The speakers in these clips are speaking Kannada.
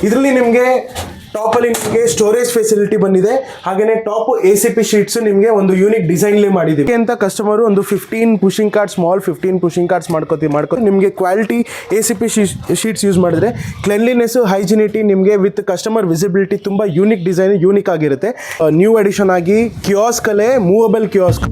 ಇದರಲ್ಲಿ ನಿಮಗೆ ಟಾಪಲ್ಲಿ ನಿಮಗೆ ಸ್ಟೋರೇಜ್ ಫೆಸಿಲಿಟಿ ಬಂದಿದೆ. ಹಾಗೆಯೇ ಟಾಪ್ ACP ಶೀಟ್ಸ್ ನಿಮಗೆ ಒಂದು ಯೂನಿಕ್ ಡಿಸೈನ್ಲಿ ಮಾಡಿದ್ದೀವಿ ಅಂತ ಕಸ್ಟಮರು ಒಂದು 15 pushing card small 15 pushing cards ಮಾಡ್ಕೋತೀವಿ. ನಿಮಗೆ ಕ್ವಾಲಿಟಿ ACP ಶೀಟ್ಸ್ ಯೂಸ್ ಮಾಡಿದ್ರೆ ಕ್ಲೆನ್ಲಿನೆಸ್ ಹೈಜಿನಿಟಿ ನಿಮಗೆ ವಿತ್ ಕಸ್ಟಮರ್ ವಿಸಿಬಿಲಿಟಿ ತುಂಬ ಯೂನಿಕ್ ಡಿಸೈನ್ ಯೂನಿಕ್ ಆಗಿರುತ್ತೆ. ನ್ಯೂ ಎಡಿಷನ್ ಆಗಿ ಕಿಯಾಸ್ಕ್ ಅಲ್ಲೇ movable kiosk.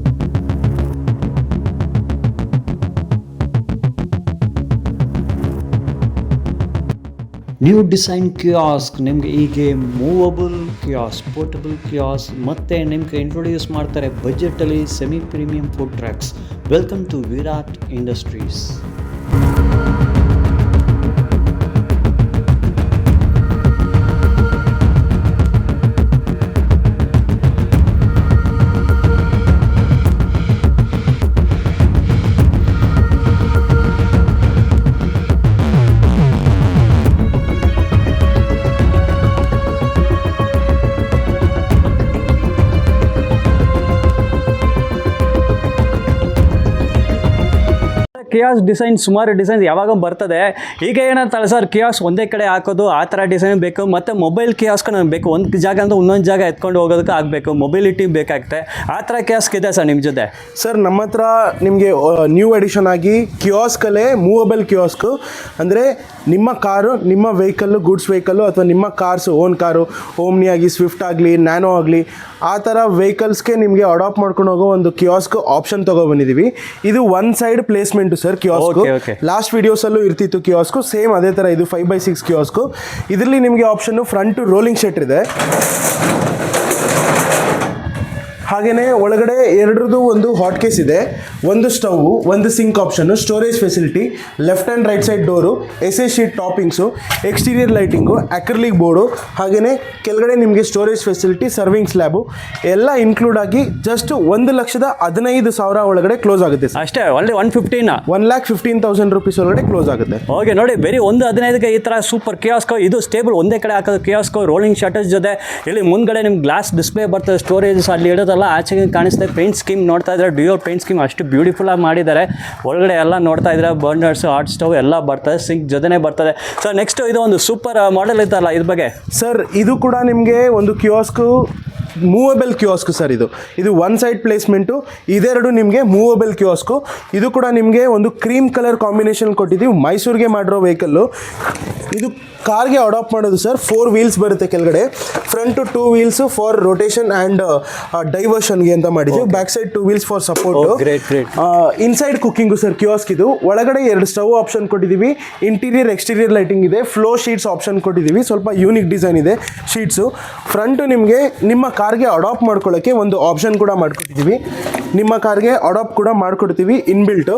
New design kiosk ನಿಮಗೆ ಹೀಗೆ ಮೂವಬಲ್ ಕಿಯಾಸ್ಕ್, ಪೋರ್ಟಬಲ್ ಕಿಯಾಸ್ಕ್ ಮತ್ತು ನಿಮಗೆ ಇಂಟ್ರೊಡ್ಯೂಸ್ ಮಾಡ್ತಾರೆ ಬಜೆಟಲ್ಲಿ semi premium food trucks. Welcome to Virat industries. Kiosk design ಸುಮಾರು ಡಿಸೈನ್ಸ್ ಯಾವಾಗ ಬರ್ತದೆ. ಈಗ ಏನಂತಲ್ಲ ಸರ್, ಕಿಯಾಸ್ ಒಂದೇ ಕಡೆ ಹಾಕೋದು ಆ ಥರ ಡಿಸೈನ್ ಬೇಕು. ಮತ್ತು ಮೊಬೈಲ್ ಕಿಯಾಸ್ಕ್ ನಮ್ಗೆ ಬೇಕು, ಒಂದು ಜಾಗ ಅಂತ ಇನ್ನೊಂದು ಜಾಗ ಎತ್ಕೊಂಡು ಹೋಗೋದಕ್ಕೆ ಆಗಬೇಕು, ಮೊಬಿಲಿಟಿ ಬೇಕಾಗುತ್ತೆ. ಆ ಥರ ಕಿಯಾಸ್ಕ್ ಇದೆ ಸರ್ ನಿಮ್ಮ ಜೊತೆ? ಸರ್ ನಮ್ಮ ಹತ್ರ ನಿಮಗೆ ನ್ಯೂ ಎಡಿಷನ್ ಆಗಿ ಕಿಯಾಸ್ಕಲ್ಲೇ ಮೂವಬಲ್ ಕಿಯಾಸ್ಕ್. ಅಂದರೆ ನಿಮ್ಮ ಕಾರು, ನಿಮ್ಮ ವೆಹಿಕಲ್ಲು, ಗುಡ್ಸ್ ವೆಹಿಕಲ್ಲು ಅಥವಾ ನಿಮ್ಮ ಕಾರ್ಸ್, ಓನ್ ಕಾರು, ಓಮ್ನಿ ಆಗಿ, ಸ್ವಿಫ್ಟ್ ಆಗಲಿ, ನ್ಯಾನೋ ಆಗಲಿ, ಆ ಥರ ವೆಹಿಕಲ್ಸ್ಗೆ ನಿಮಗೆ ಅಡಾಪ್ಟ್ ಮಾಡ್ಕೊಂಡು ಹೋಗೋ ಒಂದು ಕಿಯಾಸ್ಕ್ ಆಪ್ಷನ್ ತೊಗೊಬಂದಿದ್ದೀವಿ. ಇದು one side placement sir kiosk. Last ವಿಡಿಯೋಸಲ್ಲೂ ಇರ್ತಿತ್ತು ಕಿಯಾಸ್ಕ್, ಸೇಮ್ ಅದೇ ಥರ ಇದು 5x6 ಕಿಯಾಸ್ಕ್. ಇದರಲ್ಲಿ ನಿಮಗೆ ಆಪ್ಷನ್ನು ಫ್ರಂಟ್ ರೋಲಿಂಗ್ ಶಟರ್ ಇದೆ. ಹಾಗೆಯೇ ಒಳಗಡೆ ಎರಡರದ್ದು ಒಂದು ಹಾಟ್ ಕೇಸ್ ಇದೆ, ಒಂದು ಸ್ಟವ್, ಒಂದು sink option, storage facility, left and right side door, SS sheet toppings, exterior lighting, acrylic board, ಹಾಗೆಯೇ ಕೆಳಗಡೆ ನಿಮಗೆ ಸ್ಟೋರೇಜ್ ಫೆಸಿಲಿಟಿ, ಸರ್ವಿಂಗ್ ಸ್ಲ್ಯಾಬು ಎಲ್ಲ ಇನ್ಕ್ಲೂಡ್ ಆಗಿ ಜಸ್ಟ್ 1,15,000 ಒಳಗಡೆ ಕ್ಲೋಸ್ ಆಗುತ್ತೆ ಸರ್. ಅಷ್ಟೇ, ಒಳ್ಳೆ 1,15,000 ರೂಪೀಸ್ ಒಳಗಡೆ ಕ್ಲೋಸ್ ಆಗುತ್ತೆ. ಓಕೆ, ನೋಡಿ ಬರೀ 1,15,000ಗೆ ಈ ಥರ ಸೂಪರ್ ಕಿಯಾಸ್ಕ್. ಇದು ಸ್ಟೇಬಲ್ ಒಂದೇ ಕಡೆ ಹಾಕೋದು ಕಿಯಾಸ್ಕ್, ರೋಲಿಂಗ್ ಶಟರ್ಸ್ ಜೊತೆ. ಇಲ್ಲಿ ಮುಂದ್ಗಡೆ ನಿಮ್ಗೆ ಗ್ಲಾಸ್ ಡಿಸ್ಪ್ಲೇ ಬರ್ತದೆ, ಸ್ಟೋರೇಜಸ್ ಅಲ್ಲಿ ಇಡೋದಲ್ಲ ಆಚೆಗೆ ಕಾಣಿಸ್ತದೆ. ಪೇಂಟ್ ಸ್ಕೀಮ್ ನೋಡ್ತಾ ಇದ್ರೆ, ಡ್ಯೂಯಲ್ ಪೇಂಟ್ ಸ್ಕೀಮ್ ಅಷ್ಟು ಬ್ಯೂಟಿಫುಲ್ ಆಗಿ ಮಾಡಿದ್ದಾರೆ. ಒಳಗಡೆ ಎಲ್ಲ ನೋಡ್ತಾ ಇದ್ರೆ ಬರ್ನರ್ಸ್, ಹಾಟ್ ಸ್ಟವ್ ಎಲ್ಲ ಬರ್ತದೆ, ಸಿಂಕ್ ಜೊತೆನೇ ಬರ್ತದೆ. ಸರ್ ನೆಕ್ಸ್ಟ್ ಇದು ಒಂದು ಸೂಪರ್ ಮಾಡೆಲ್ ಇತ್ತಲ್ಲ, ಇದ್ರ ಬಗ್ಗೆ ಸರ್ ಇದು ಕೂಡ ನಿಮಗೆ ಒಂದು ಕಿಯಾಸ್ಕ್, ಮೂವಬಲ್ ಕಿಯಾಸ್ಕ್ ಸರ್. ಇದು ಒನ್ ಸೈಡ್ ಪ್ಲೇಸ್ಮೆಂಟು, ಇದೆರಡು ನಿಮಗೆ ಮೂವಬಲ್ ಕಿಯಾಸ್ಕು. ಇದು ಕೂಡ ನಿಮಗೆ ಒಂದು ಕ್ರೀಮ್ ಕಲರ್ ಕಾಂಬಿನೇಷನ್ ಕೊಟ್ಟಿದ್ದೀವಿ. ಮೈಸೂರಿಗೆ ಮಾಡಿರೋ ವೆಹಿಕಲ್ಲು ಇದು. ಕಾರ್ಗೆ ಅಡಾಪ್ಟ್ ಮಾಡೋದು ಸರ್. 4 ವೀಲ್ಸ್ ಬರುತ್ತೆ ಕೆಳಗಡೆ, front 2 wheels for rotation and ಡೈವರ್ಷನ್ಗೆ ಅಂತ ಮಾಡಿದ್ದೀವಿ. Back side 2 wheels for support. Inside cooking sir kiosk ಇದು. ಒಳಗಡೆ 2 ಸ್ಟವ್ ಆಪ್ಷನ್ ಕೊಟ್ಟಿದ್ದೀವಿ, ಇಂಟೀರಿಯರ್ ಎಕ್ಸ್ಟೀರಿಯರ್ ಲೈಟಿಂಗ್ ಇದೆ, ಫ್ಲೋ ಶೀಟ್ಸ್ ಆಪ್ಷನ್ ಕೊಟ್ಟಿದ್ದೀವಿ. ಸ್ವಲ್ಪ ಯೂನಿಕ್ ಡಿಸೈನ್ ಇದೆ ಶೀಟ್ಸು. ಫ್ರಂಟು ನಿಮಗೆ ನಿಮ್ಮ ಕಾರ್ಗೆ ಅಡಾಪ್ಟ್ ಮಾಡ್ಕೊಳ್ಳೋಕ್ಕೆ ಒಂದು ಆಪ್ಷನ್ ಕೂಡ ಮಾಡಿಕೊಟ್ಟಿದ್ದೀವಿ. ನಿಮ್ಮ ಕಾರ್ಗೆ ಅಡಾಪ್ಟ್ ಕೂಡ ಮಾಡಿಕೊಡ್ತೀವಿ ಇನ್ಬಿಲ್ಟು.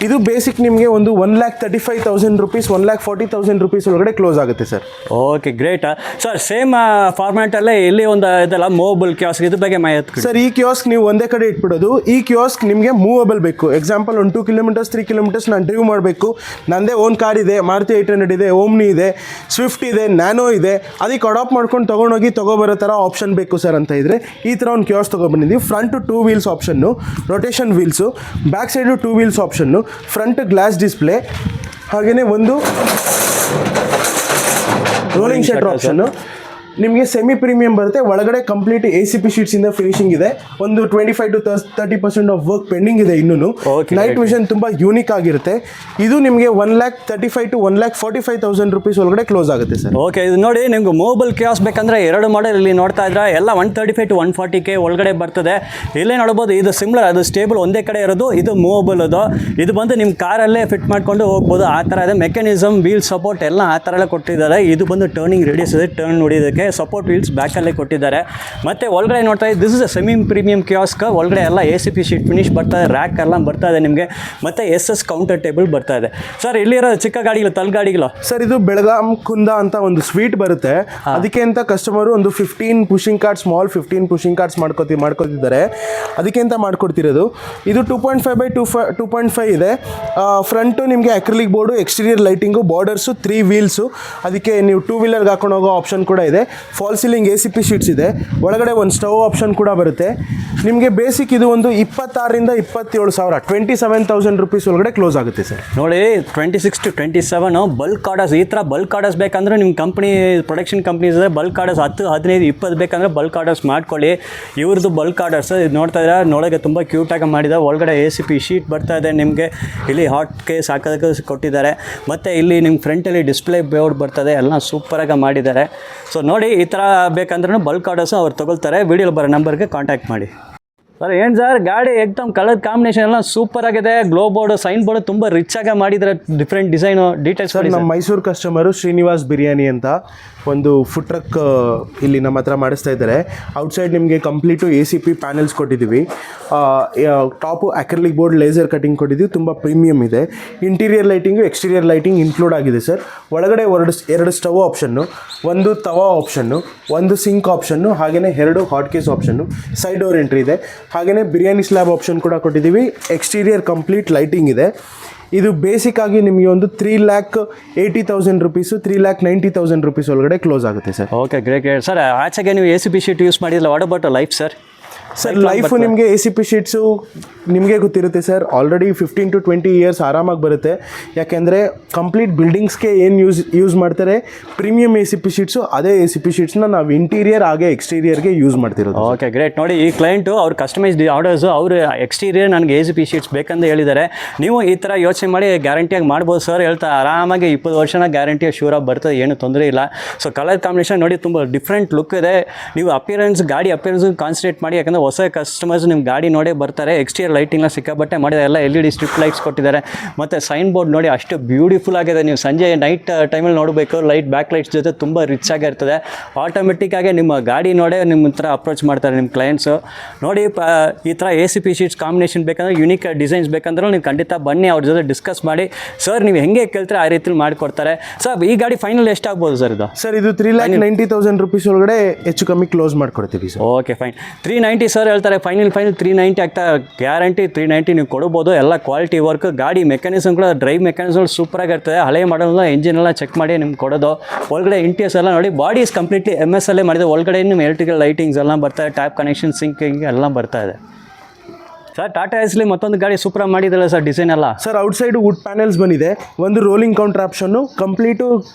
ಇದು ಬೇಸಿಕ್ ನಿಮಗೆ ಒಂದು 1,35,000 ರೂಪೀಸ್, 1,40,000 ರೂಪೀಸ್ ಒಳಗಡೆ ಕ್ಲೋಸ್ ಆಗುತ್ತೆ sir. Okay, great sir. Same ಫಾರ್ಮ್ಯಾಟಲ್ಲೇ ಇಲ್ಲಿ ಒಂದು ಇದೆಲ್ಲ ಮೂವಬಲ್ ಕಿಯಾಸ್ಕ್, ಇದ್ರ ಬಗ್ಗೆ ಮಾಹಿತಿ ಸರ್. ಈ ಕಿಯಾಸ್ಕ್ ನೀವು ಒಂದೇ ಕಡೆ ಇಟ್ಬಿಡೋದು. ಈ ಕಿಯಾಸ್ಕ್ ನಿಮಗೆ ಮೂವಬಲ್ ಬೇಕು. ಎಕ್ಸಾಂಪಲ್ ಒಂದು 2 ಕಿಲೋಮೀಟರ್ಸ್ 3 ಕಿಲೋಮೀಟರ್ಸ್ ನಾನು ಡ್ರೈವ್ ಮಾಡಬೇಕು, ನನ್ನದೇ ಓನ್ ಕಾರ್ ಇದೆ, ಮಾರುತಿ 800 ಇದೆ, ಓಮ್ನಿ ಇದೆ, ಸ್ವಿಫ್ಟ್ ಇದೆ, ನ್ಯಾನೋ ಇದೆ, ಅದಕ್ಕೆ ಅಡಾಪ್ಟ್ ಮಾಡ್ಕೊಂಡು ತೊಗೊಂಡೋಗಿ ತೊಗೊಬರೋ ಥರ ಆಪ್ಷನ್ ಬೇಕು ಸರ್ ಅಂತ ಇದ್ದರೆ ಈ ಥರ ಒಂದು ಕಿಯಾಸ್ಕ್ ತೊಗೊಬಂದಿದ್ದೀವಿ. Front 2 wheels option, rotation wheels, back side 2 wheels option, front glass display, ಹಾಗೆಯೇ ಒಂದು ರೋಲಿಂಗ್ ಶಟರ್ ಆಪ್ಷನ್ನು. ನಿಮಗೆ ಸೆಮಿ ಪ್ರೀಮಿಯಂ ಬರುತ್ತೆ. ಒಳಗಡೆ ಕಂಪ್ಲೀಟ್ ACP ಶೀಟ್ಸಿಂದ ಫಿನಿಶಿಂಗ್ ಇದೆ. ಒಂದು 25 to 30% ಆಫ್ ವರ್ಕ್ ಪೆಂಡಿಂಗ್ ಇದೆ ಇನ್ನೂ. ನೈಟ್ ವಿಷನ್ ತುಂಬ ಯೂನಿಕ್ ಆಗಿರುತ್ತೆ. ಇದು ನಿಮಗೆ 1,35,000 to 1,45,000 ರೂಪೀಸ್ ಒಳಗಡೆ ಕ್ಲೋಸ್ ಆಗುತ್ತೆ ಸರ್. ಓಕೆ, ಇದು ನೋಡಿ ನಿಮ್ಗೆ ಮೂವಬಲ್ ಕಿಯಾಸ್ಕ್ ಬೇಕಂದ್ರೆ 2 ಮಾಡೆಲ್ ಇಲ್ಲಿ ನೋಡ್ತಾ ಇದ್ರೆ ಎಲ್ಲ 135 to 140K ಒಳಗಡೆ ಬರ್ತದೆ. ಇಲ್ಲೇ ನೋಡ್ಬೋದು, ಇದು ಸಿಮ್ಲರ್, ಅದು ಸ್ಟೇಬಲ್ ಒಂದೇ ಕಡೆ ಇರೋದು, ಇದು ಮೂವಬಲ್. ಇದು ಬಂದು ನಿಮ್ಮ ಕಾರಲ್ಲೇ ಫಿಟ್ ಮಾಡ್ಕೊಂಡು ಹೋಗ್ಬೋದು, ಆ ಥರ ಇದೆ. ಮೆಕ್ಯಾನಿಸಮ್, ವೀಲ್ ಸಪೋರ್ಟ್ ಎಲ್ಲ ಆ ಥರ ಎಲ್ಲ ಕೊಟ್ಟಿದ್ದಾರೆ. ಇದು ಬಂದು ಟರ್ನಿಂಗ್ ರೇಡಿಯಸ್ ಇದೆ, ಟರ್ನ್ ನೋಡಿದ್ದಕ್ಕೆ ಸಪೋರ್ಟ್ ವೀಲ್ಸ್ ಬ್ಯಾಕಲ್ಲೇ ಕೊಟ್ಟಿದ್ದಾರೆ. ಮತ್ತು ಒಳಗಡೆ ನೋಡ್ತಾ ಇದ್ದೀವಿ, this is a semi premium kiosk. ಒಳಗಡೆ ಎಲ್ಲ ACP ಶೀಟ್ ಫಿನಿಶ್ ಬರ್ತಾ ಇದೆ, ರ್ಯಾಕ್ ಎಲ್ಲ ಬರ್ತಾ ಇದೆ ನಿಮಗೆ, ಮತ್ತು SS ಕೌಂಟರ್ ಟೇಬಲ್ ಬರ್ತಾ ಇದೆ. ಸರ್ ಇಲ್ಲಿರೋ ಚಿಕ್ಕ ಗಾಡಿಗಳು, ತಲ್ಗಾಡಿಗಳು ಸರ್, ಇದು ಬೆಳಗಾಂ ಕುಂದ ಅಂತ ಒಂದು ಸ್ವೀಟ್ ಬರುತ್ತೆ. ಅದಕ್ಕೆ ಅಂತ ಕಸ್ಟಮರು ಒಂದು 15 pushing card small 15 pushing cards ಮಾಡ್ಕೋತಿದ್ದಾರೆ. ಅದಕ್ಕೆ ಅಂತ ಮಾಡ್ಕೊಡ್ತಿರೋದು. ಇದು 2.5x2.5 ಇದೆ. ಫ್ರಂಟು ನಿಮಗೆ acrylic board, exterior lighting, borders, 3 wheels. ಅದಕ್ಕೆ ನೀವು 2 ವೀಲರ್ಗೆ ಹಾಕೊಂಡು ಹೋಗೋ ಆಪ್ಷನ್ ಕೂಡ ಇದೆ. ಫಾಲ್ ಸೀಲಿಂಗ್ ACP ಶೀಟ್ಸ್ ಇದೆ, ಒಳಗಡೆ ಒಂದು ಸ್ಟವ್ ಆಪ್ಷನ್ ಕೂಡ ಬರುತ್ತೆ ನಿಮಗೆ. ಬೇಸಿಕ್ ಇದು ಒಂದು 26,000 27,000 27,000 ರುಪೀಸ್ ಒಳಗಡೆ ಕ್ಲೋಸ್ ಆಗುತ್ತೆ ಸರ್. ನೋಡಿ 26 to 27 ಬಲ್ಕ್ ಆರ್ಡರ್ಸ್, ಈ ಥರ ಬಲ್ಕ್ ಆರ್ಡರ್ಸ್ ಬೇಕಂದ್ರೆ ನಿಮ್ಮ ಕಂಪ್ನಿ ಪ್ರೊಡಕ್ಷನ್ ಕಂಪ್ನೀಸ್ ಇದೆ, ಬಲ್ಕ್ ಆರ್ಡರ್ಸ್ 10 15 20 ಬೇಕಂದ್ರೆ ಬಲ್ಕ್ ಆರ್ಡರ್ಸ್ ಮಾಡ್ಕೊಳ್ಳಿ. ಇವ್ರದ್ದು ಬಲ್ಕ್ ಆರ್ಡರ್ಸ್ ಇದು ನೋಡ್ತಾ ಇದ್ದಾರೆ, ನೋಡೋಕ್ಕೆ ತುಂಬ ಕ್ಯೂಟಾಗಿ ಮಾಡಿದ. ಒಳಗಡೆ ACP ಶೀಟ್ ಬರ್ತಾ ಇದೆ ನಿಮಗೆ. ಇಲ್ಲಿ ಹಾಟ್ ಕೇಸ್ ಹಾಕೋದಕ್ಕೆ ಕೊಟ್ಟಿದ್ದಾರೆ, ಮತ್ತು ಇಲ್ಲಿ ನಿಮ್ಮ ಫ್ರಂಟಲ್ಲಿ ಡಿಸ್ಪ್ಲೇ ಬೋರ್ಡ್ ಬರ್ತದೆ, ಎಲ್ಲ ಸೂಪರಾಗಿ ಮಾಡಿದ್ದಾರೆ. ಸೊ ನೋಡಿ, ಈ ಥರ ಬೇಕಂದ್ರೂ ಬಲ್ಕ್ ಆರ್ಡರ್ಸು ಅವ್ರು ತೊಗೊಳ್ತಾರೆ. ವೀಡಿಯೋ ಬರೋ ನಂಬರ್ಗೆ ಕಾಂಟ್ಯಾಕ್ಟ್ ಮಾಡಿ. ಸರ್ ಏನು ಸರ್, ಗಾಡಿ ಎಕ್ದಮ್ ಕಲರ್ ಕಾಂಬಿನೇಷನ್ ಎಲ್ಲ ಸೂಪರ್ ಆಗಿದೆ. ಗ್ಲೋ ಬೋರ್ಡ್, ಸೈನ್ ಬೋರ್ಡ್ ತುಂಬ ರಿಚ್ ಆಗಿ ಮಾಡಿದ್ದಾರೆ, ಡಿಫ್ರೆಂಟ್ ಡಿಸೈನು. ಡೀಟೇಲ್ಸ್ ಸರ್, ನಮ್ಮ ಮೈಸೂರು ಕಸ್ಟಮರು ಶ್ರೀನಿವಾಸ್ ಬಿರಿಯಾನಿ ಅಂತ ಒಂದು ಫುಡ್ ಟ್ರಕ್ ಇಲ್ಲಿ ನಮ್ಮ ಹತ್ರ ಮಾಡಿಸ್ತಾ ಇದ್ದಾರೆ. ಔಟ್ಸೈಡ್ ನಿಮಗೆ ಕಂಪ್ಲೀಟು ACP ಪ್ಯಾನೆಲ್ಸ್ ಕೊಟ್ಟಿದ್ದೀವಿ, top acrylic board laser cutting ಕೊಟ್ಟಿದ್ದೀವಿ, ತುಂಬ ಪ್ರೀಮಿಯಮ್ ಇದೆ. Interior lighting exterior lighting include ಆಗಿದೆ ಸರ್. ಒಳಗಡೆ ಎರಡು ಸ್ಟವ್ ಆಪ್ಷನ್ನು, ಒಂದು ತವಾ ಆಪ್ಷನ್ನು, ಒಂದು ಸಿಂಕ್ ಆಪ್ಷನ್ನು, ಹಾಗೆಯೇ 2 hot case option, side door entry ಇದೆ, ಹಾಗೆಯೇ ಬಿರಿಯಾನಿ ಸ್ಲ್ಯಾಬ್ ಆಪ್ಷನ್ ಕೂಡ ಕೊಟ್ಟಿದ್ದೀವಿ. ಎಕ್ಸ್ಟೀರಿಯರ್ ಕಂಪ್ಲೀಟ್ ಲೈಟಿಂಗ್ ಇದೆ. ಇದು ಬೇಸಿಕ್ ಆಗಿ ನಿಮಗೆ ಒಂದು 3,80,000 ರುಪೀಸು 3,90,000 ರುಪೀಸ್ ಒಳಗಡೆ ಕ್ಲೋಸ್ ಆಗುತ್ತೆ ಸರ್. Okay, great sir. ಆಚೆಗೆ ನೀವು ACP ಶೀಟ್ ಯೂಸ್ ಮಾಡಿಲ್ಲ, what about life sir? Sir, life ನಿಮಗೆ ACP ಶೀಟ್ಸು ನಿಮಗೆ ಗೊತ್ತಿರುತ್ತೆ ಸರ್, ಆಲ್ರೆಡಿ 15 to 20 ಇಯರ್ಸ್ ಆರಾಮಾಗಿ ಬರುತ್ತೆ. ಯಾಕೆಂದರೆ ಕಂಪ್ಲೀಟ್ ಬಿಲ್ಡಿಂಗ್ಸ್ಗೆ ಏನು ಯೂಸ್ ಮಾಡ್ತಾರೆ ಪ್ರೀಮಿಯಮ್ ACP ಶೀಟ್ಸು, ಅದೇ ACP ಶೀಟ್ಸ್ನ ನಾವು ಇಂಟೀರಿಯರ್ ಹಾಗೆ ಎಕ್ಸ್ಟೀರಿಯರ್ಗೆ ಯೂಸ್ ಮಾಡ್ತಿರೋದು. Okay, great. ನೋಡಿ, ಈ ಕ್ಲೈಂಟು ಅವ್ರ ಕಸ್ಟಮೈಸ್ಡ್ ಆರ್ಡರ್ಸು, ಅವರು ಎಕ್ಸ್ಟೀರಿಯರ್ ನನಗೆ ACP ಶೀಟ್ಸ್ ಬೇಕಂತ ಹೇಳಿದ್ದಾರೆ. ನೀವು ಈ ಥರ ಯೋಚನೆ ಮಾಡಿ ಗ್ಯಾರಂಟಿಯಾಗಿ ಮಾಡ್ಬೋದು ಸರ್. ಹೇಳ್ತಾ ಆರಾಮಾಗಿ 20 ವರ್ಷನ ಗ್ಯಾರಂಟಿ ಶೂರಾಗಿ ಬರ್ತದೆ, ಏನು ತೊಂದರೆ ಇಲ್ಲ. ಸೊ ಕಲರ್ ಕಾಂಬಿನೇಷನ್ ನೋಡಿ, ತುಂಬ ಡಿಫ್ರೆಂಟ್ ಲುಕ್ ಇದೆ. ನೀವು ಗಾಡಿ ಅಪಿಯರೆನ್ಸ್ ಕಾನ್ಸಂಟ್ರೇಟ್ ಮಾಡಿ, ಯಾಕಂದರೆ ಹೊಸ ಕಸ್ಟಮರ್ಸ್ ನಿಮ್ಮ ಗಾಡಿ ನೋಡೇ ಬರ್ತಾರೆ. ಎಕ್ಸ್ಟೀರಿಯರ್ ಲೈಟಿಂಗ್ನ ಸಿಕ್ಕಾಬಟ್ಟೆ ಮಾಡಿದ್ದಾರೆ, ಎಲ್ಲ LED ಸ್ಟ್ರಿಪ್ ಲೈಟ್ಸ್ ಕೊಟ್ಟಿದ್ದಾರೆ. ಮತ್ತು ಸೈನ್ ಬೋರ್ಡ್ ನೋಡಿ, ಅಷ್ಟು ಬ್ಯೂಟಿಫುಲ್ ಆಗಿದೆ. ನೀವು ಸಂಜೆ ನೈಟ್ ಟೈಮಲ್ಲಿ ನೋಡಬೇಕು, ಲೈಟ್ ಬ್ಯಾಕ್ ಲೈಟ್ಸ್ ಜೊತೆ ತುಂಬ ರಿಚ್ ಆಗಿರ್ತದೆ. ಆಟೋಮೆಟಿಕ್ಕಾಗಿ ನಿಮ್ಮ ಗಾಡಿ ನೋಡೇ ನಿಮ್ಮ ಥರ ಅಪ್ರೋಚ್ ಮಾಡ್ತಾರೆ ನಿಮ್ಮ ಕ್ಲೈಂಟ್ಸು. ನೋಡಿ, ಈ ಥರ ACP ಶೀಟ್ಸ್ ಕಾಂಬಿನೇಷನ್ ಬೇಕಂದ್ರೆ, ಯುನಿಕ್ ಡಿಸೈನ್ಸ್ ಬೇಕಂದ್ರೆ ನೀವು ಖಂಡಿತ ಬನ್ನಿ, ಅವ್ರ ಜೊತೆ ಡಿಸ್ಕಸ್ ಮಾಡಿ. ಸರ್, ನೀವು ಹೆಂಗೆ ಕೇಳ್ತಾರೆ ಆ ರೀತಿಲಿ ಮಾಡಿಕೊಡ್ತಾರೆ. ಸರ್, ಈ ಗಾಡಿ ಫೈನಲ್ ಎಷ್ಟಾಗ್ಬೋದು ಸರ್ ಇದು? ಸರ್, ಇದು 3,90,000 ರುಪೀಸ್ ಒಳಗಡೆ ಹೆಚ್ಚು ಕಮ್ಮಿ ಕ್ಲೋಸ್ ಮಾಡ್ಕೊಡ್ತೀವಿ ಸರ್. Okay, fine. 390 ಸರ್ ಹೇಳ್ತಾರೆ, ಫೈನಲ್ 390 ಆಗ್ತಾ ಗ್ಯಾರಂಟಿ. 390 ನೀವು ಕೊಡ್ಬೋದು. ಎಲ್ಲ ಕ್ವಾಲಿಟಿ ವರ್ಕ್, ಗಾಡಿ ಮೆಕ್ಯಾನಿಸಮ್ ಕೂಡ, ಡ್ರೈವ್ ಮೆಕ್ಯಾನಿಸಮ್ ಸೂಪರಾಗಿರ್ತದೆ. ಹಳೆ ಮಾಡಲ್ಲ, ಇಂಜಿನ್ ಎಲ್ಲ ಚೆಕ್ ಮಾಡಿ ನಿಮ್ಗೆ ಕೊಡೋದು. ಒಳಗಡೆ ಇಂಟೀರಿಯರ್ಸ್ ಎಲ್ಲ ನೋಡಿ, ಬಾಡಿ ಇಸ್ ಕಂಪ್ಲೀಟ್ಲಿ MS ಅಲ್ಲೇ ಮಾಡಿದೆ. ಒಳಗಡೆ ನಿಮ್ಮ ಎಲೆಕ್ಟ್ರಿಕಲ್ ಲೈಟಿಂಗ್ಸ್ ಎಲ್ಲ ಬರ್ತಾ ಇದೆ, ಟ್ಯಾಪ್ ಕನೆಕ್ಷನ್, ಸಿಂಕಿಂಗ್ ಎಲ್ಲ ಬರ್ತಾ ಇದೆ. ಸರ್, ಟಾಟಾ ಎಸ್ಲಿ ಮತ್ತೊಂದು ಗಾಡಿ ಸೂಪರ್ ಮಾಡಿದಲ್ಲ ಸರ್, ಡಿಸೈನ್ ಎಲ್ಲ. ಸರ್, ಔಟ್ಸೈಡ್ ವುಡ್ ಪ್ಯಾನೆಲ್ಸ್ ಬಂದಿದೆ, ಒಂದು rolling counter option, complete